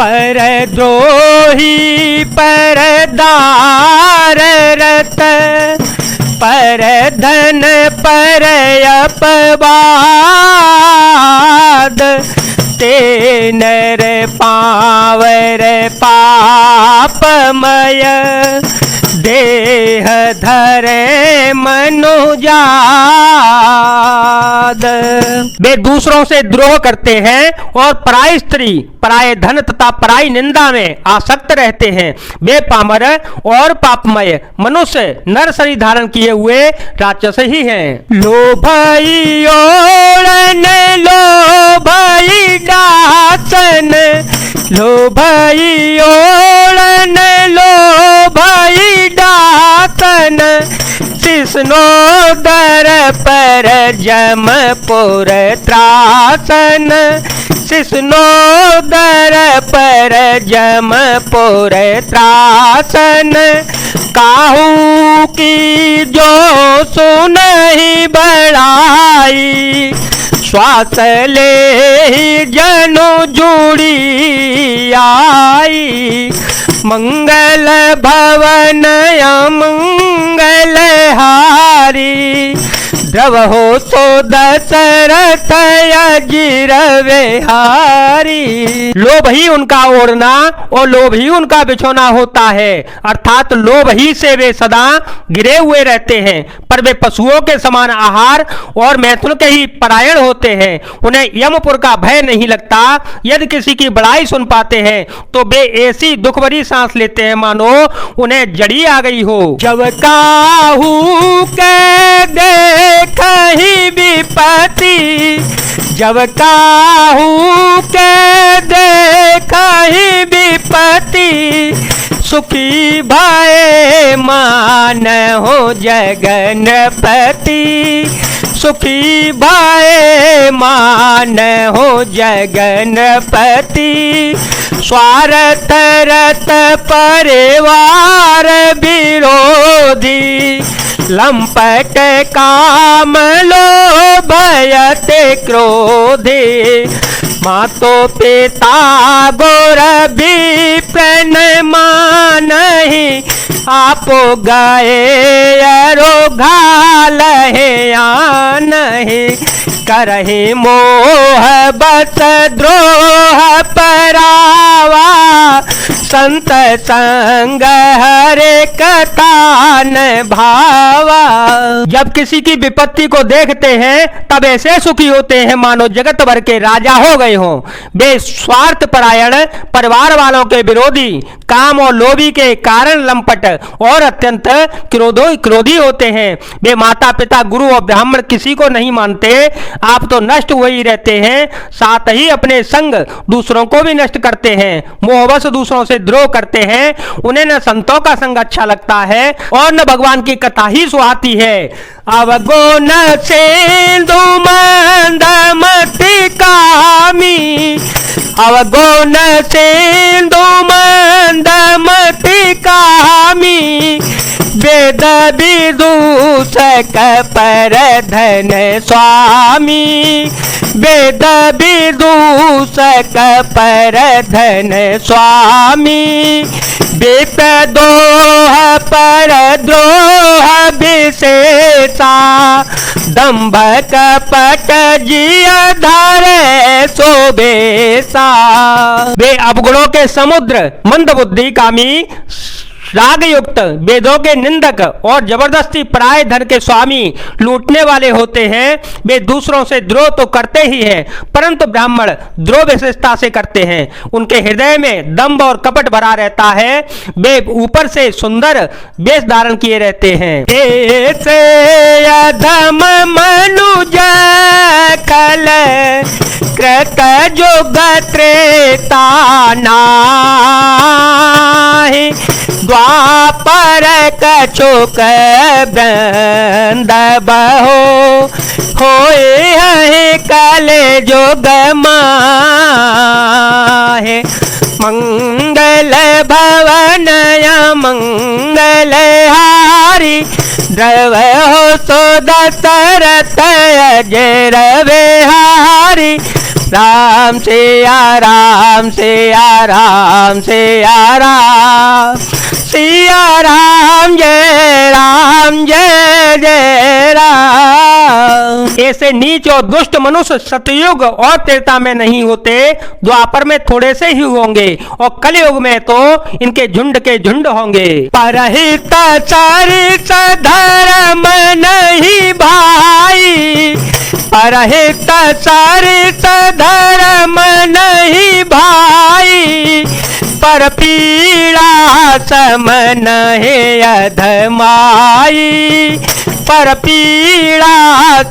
परद्रोही परदार रत, परधन पर अपवाद, ते नर पावर पापमय, देह धरे मनुजाद। वे दूसरों से द्रोह करते हैं और पराई स्त्री, पराये धन तथा पराई निंदा में आसक्त रहते हैं। वे पामर और पापमय मनुष्य नर शरीर धारण किए हुए राक्षस ही हैं। लोभई ओढ़न लोभई डासन, लोभई ओढ़न लोभई डासन, शिष्णोदर पर जमपुर त्रासन, शिष्णोदर पर जमपुर त्रासन, काहू की जो सुनहि बड़ाई, श्वास ले ही जनु जुड़ी आई, मंगल भवन अमंगल हारी, द्रव हो सो दशरथ अजिर विहारी। लोभ ही उनका ओढ़ना और लोभ ही उनका बिछोना होता है, अर्थात लोभ ही से वे सदा गिरे हुए रहते हैं। पर वे पशुओं के समान आहार और मैथुन के ही परायण होते हैं। उन्हें यमपुर का भय नहीं लगता। यदि किसी की बड़ाई सुन पाते हैं तो वे ऐसी दुख भरी सांस लेते हैं मानो उन्हें जड़ी आ गई हो। जब काहू के देखहि विपत्ति, जब काहू के देखहि विपत्ति, सुखी भय मान हो जगनपति, सुखी भय मान हो जगनपति, स्वार्थ रत परिवार विरोधी, लंपट काम लोभयते क्रोधे, मातो पिता गोर विप्रन मानहि, आपो गए अरोघाल आनहि, करहि मोह बस द्रोह परावा, संत संग हरे कथा न भावा। जब किसी की विपत्ति को देखते हैं तब ऐसे सुखी होते हैं मानो जगत भर के राजा हो गए हों। वे स्वार्थ परायण, परिवार वालों के विरोधी, काम और लोभी के कारण लंपट और अत्यंत क्रोधी होते हैं। वे माता पिता गुरु और ब्राह्मण किसी को नहीं मानते। आप तो नष्ट हुए ही रहते हैं, साथ ही अपने संग दूसरों को भी नष्ट करते हैं। मोहवश दूसरों से द्रोह करते हैं। उन्हें न संतों का संग अच्छा लगता है और न भगवान की कथा ही सुहाती है। अवगुण सेंधु मंदमति कामी, अवगुण सेंधु मंदमति कामी, वेद विदूषक पर धन स्वामी, वेद विदूषक पर धन स्वामी, विप दोह पर द्रोह विशेषा, दंभ कपट जिया धरे शोभेसा। वे अवगुणों के समुद्र, मंद बुद्धि कामी, राग युक्त, वेदों के निंदक और जबरदस्ती पराये धन के स्वामी, लूटने वाले होते हैं। वे दूसरों से द्रोह तो करते ही हैं, परंतु ब्राह्मण द्रोह विशेषता से करते हैं। उनके हृदय में दंभ और कपट भरा रहता है। वे ऊपर से सुंदर वेश धारण किए रहते हैं। ऐसे अधम मनुज कल कृत जुग त्रेता नाहि, द्वापर कछुक बृंद बहो, होए है कले जुग माहे, मंगल भवन मंगल हारी, द्रव हो सो दशरथ अजर विहारी, राम सिया राम सिया राम सिया राम सिया राम जय जय राम। ऐसे नीच और दुष्ट मनुष्य सतयुग और त्रेता में नहीं होते, द्वापर में थोड़े से ही होंगे और कलयुग में तो इनके झुंड के झुंड होंगे। परहित चरित धर्म नहीं भाई, परहित चरित धर्म नहीं भाई, पर पीड़ा समन है अधमाई, पर पीड़ा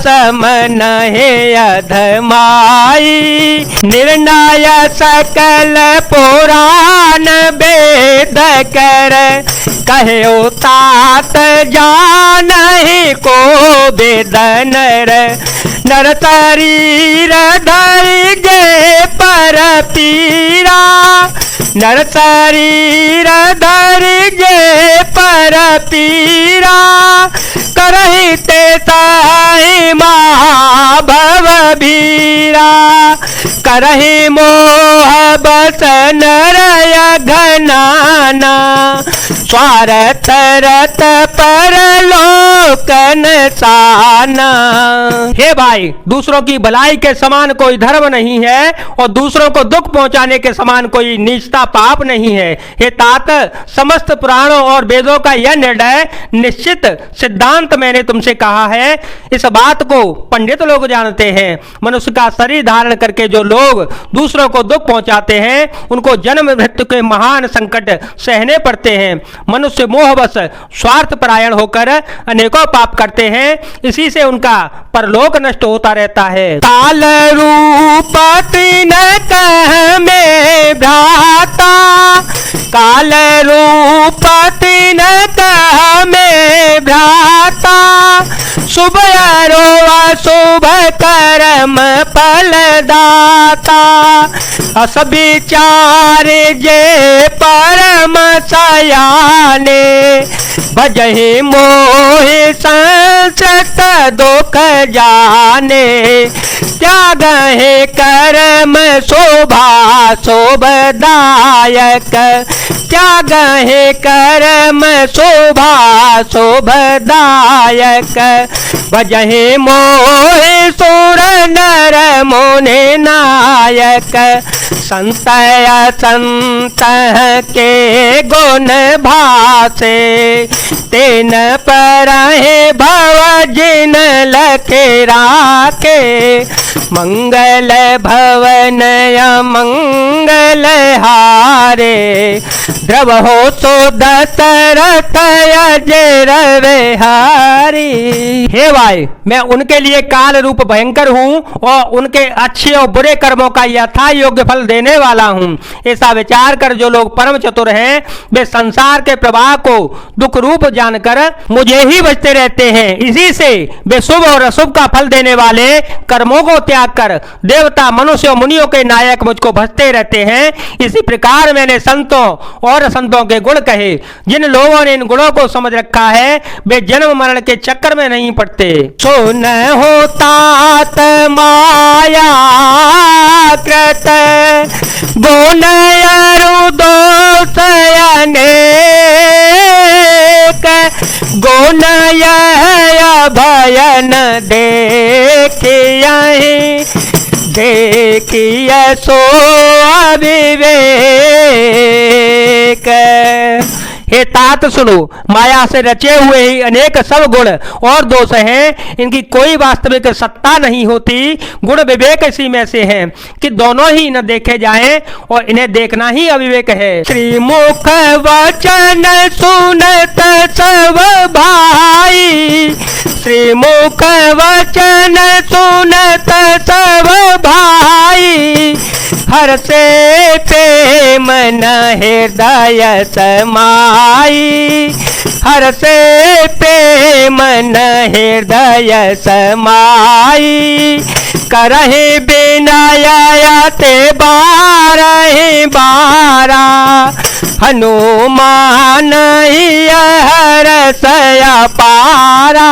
समन है अधमाई। निर्णय सकल पुराण वेद कर, कहो तात जान ही को वेदन नर शरीर धरि जे पर पीरा, नर शरीर धरि जे पर पीरा, करहि ते साई महाभव भीरा, करहि मोह बस नरय घनाना, स्वार्थ रत परलोकन साना। हे भाई, दूसरों की भलाई के समान कोई धर्म नहीं है और दूसरों को दुख पहुंचाने के समान कोई नीचता पाप नहीं है। हे तात, समस्त पुराणों और वेदों का यह निर्णय निश्चित सिद्धांत मैंने तुमसे कहा है। इस बात को पंडित लोग जानते हैं। मनुष्य का शरीर धारण करके जो लोग दूसरों को दुख पहुंचाते हैं, उनको जन्म मृत्यु के महान संकट सहने पड़ते हैं। मनुष्य मोहवश स्वार्थ परायण होकर अनेकों पाप करते हैं, इसी से उनका परलोक नष्ट होता रहता है। काल रूप तीन कह में भ्राता, काल रूप तीन कह में भ्राता, शुभ अरो अशुभ कर्म फलदाता, अस विचार जे परम सयाने, भजहि मोहि संसत दुख जाने, त्यागहि कर्म शोभा शोभदायक, त्यागहि कर्म शोभा शोभदायक, भजहि मोहि सुर नर मुनि नायक, संतय संत के गुण भासे, तेन परहि भव जिन लखे राखे, मंगल भवन मंगल हारे, द्रव हो तो दशरथ अजर विहारी। हे भाई, मैं उनके लिए काल रूप भयंकर हूँ और उनके अच्छे और बुरे कर्मों का यथा योग्य फल देने वाला हूँ। ऐसा विचार कर जो लोग परम चतुर हैं, वे संसार के प्रवाह को दुख रूप जानकर मुझे ही बचते रहते हैं। इसी से वे शुभ और अशुभ का फल देने वाले कर्मों को त्याग कर देवता मनुष्य और मुनियों के नायक मुझको भजते रहते हैं। इसी प्रकार मैंने संतों और संतों के गुण कहे। जिन लोगों ने इन गुणों को समझ रखा है, वे जन्म मरण के चक्कर में नहीं पड़ते। सुन हो तात माया कृत, गुण दोष अनेक, गुण भयन देखियहि, देखिय सो अविवेक। हे तात सुनो, माया से रचे हुए ही अनेक सब गुण और दोष हैं, इनकी कोई वास्तविक सत्ता नहीं होती। गुण विवेक इसी में से हैं कि दोनों ही न देखे जाएं और इन्हें देखना ही अविवेक है। श्रीमुख वचन सुनत सब भाई, श्रीमुख वचन सुनत सब भाई, हर से प्रेम न हृदय समाई, हर से प्रेम न हृदय समाई, करहि विनय ते बारहि बारा, हनुमान हरसया पारा,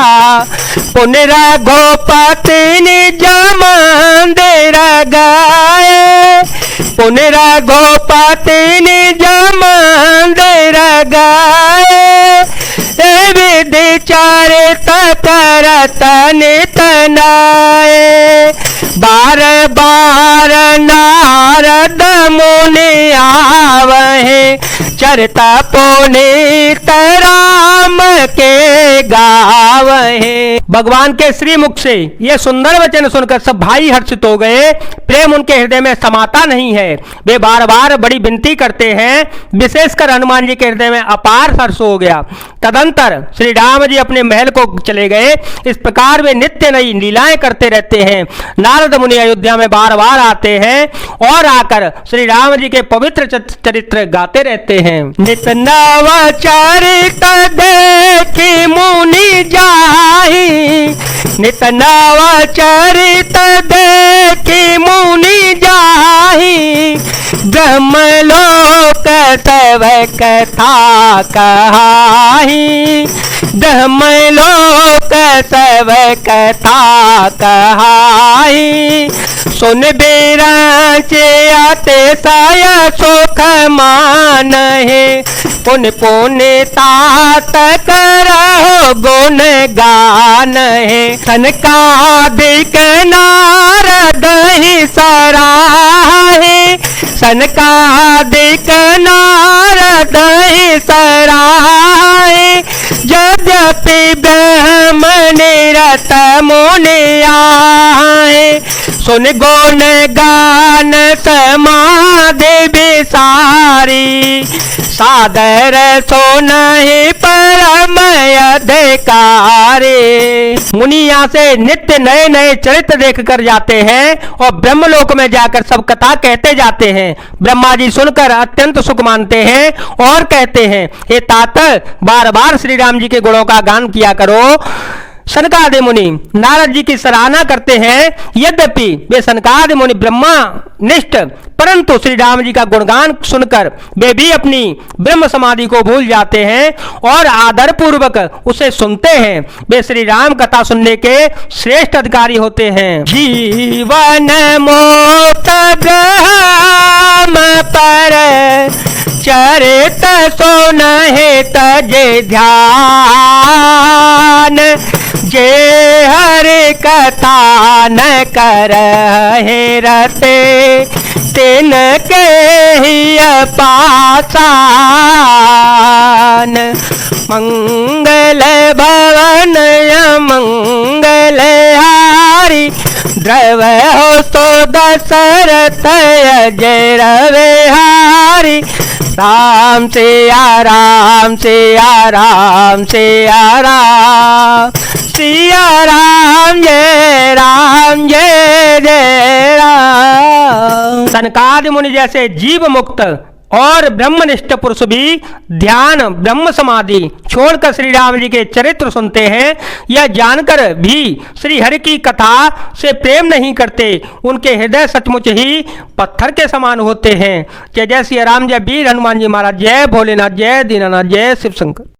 पुण्य रघुपति निज मंदिर गए, पुण्य रघुपति निज मंदिर गए, विधि चरित करत नित नये, बार बार नारद मुनि आवहे, चरिता पुनीत राम के गावहे। भगवान के श्री मुख से ये सुंदर वचन सुनकर सब भाई हर्षित हो गए। प्रेम उनके हृदय में समाता नहीं है। वे बार बार बड़ी विनती करते हैं। विशेषकर हनुमान जी के हृदय में अपार हर्ष हो गया। तदंतर श्री राम जी अपने महल को चले गए। इस प्रकार वे नित्य नई लीलाएं करते रहते हैं। नारद मुनि अयोध्या में बार बार आते हैं और आकर श्री राम जी के पवित्र चरित्र गाते रहते हैं। नित नव चरित देखि मुनि जाहि, नित नव चरित देखि मुनि जाहि, ब्रह्मलोक सब कथा कहाहि, ब्रह्मलोक सब कथा कहाहि, सुन बिराचे अतिशय सुख मानहि, पुन पुण्य तात करहु गुण गानहि, सनकादिक नारद ही सराहे, सनकादिक नारद ही सराहे, यद्यपि ब्रह्म निरत मुनि आए, सुन गुण गान समाधि विसारी, सादर सुनहि परम अधिकारी। मुनि यहाँ से नित्य नए नए चरित्र देख कर जाते हैं और ब्रह्मलोक में जाकर सब कथा कहते जाते हैं। ब्रह्मा जी सुनकर अत्यंत सुख मानते हैं और कहते हैं, हे तात, बार बार श्री राम जी के गुणों का गान किया करो। सनकादि मुनि नारद जी की सराहना करते हैं। यद्यपि वे सनकादि मुनि ब्रह्मा निष्ठ, परंतु श्री राम जी का गुणगान सुनकर वे भी अपनी ब्रह्म समाधि को भूल जाते हैं और आदर पूर्वक उसे सुनते हैं। वे श्री राम कथा सुनने के श्रेष्ठ अधिकारी होते हैं। जीवन मोक्त ग्रहम पर चरित सुनहि तजे ध्यान, जे हरि कथा न करहि रते, तिन के ही पासान। मंगल भवन मंगल हारी, द्रव हो तो दशरथ अजय रविहारी, राम सिया राम सिया राम सिया राम, सिया राम जय जय राम। सनकादि मुनि जैसे जीव मुक्त और ब्रह्मनिष्ठ पुरुष भी ध्यान ब्रह्म समाधि छोड़कर श्री राम जी के चरित्र सुनते हैं। यह जानकर भी श्री हरि की कथा से प्रेम नहीं करते। उनके हृदय सचमुच ही पत्थर के समान होते हैं। जय जय श्री राम, जय वीर हनुमान जी महाराज, जय भोलेनाथ, जय दीनानाथ, जय शिव शंकर।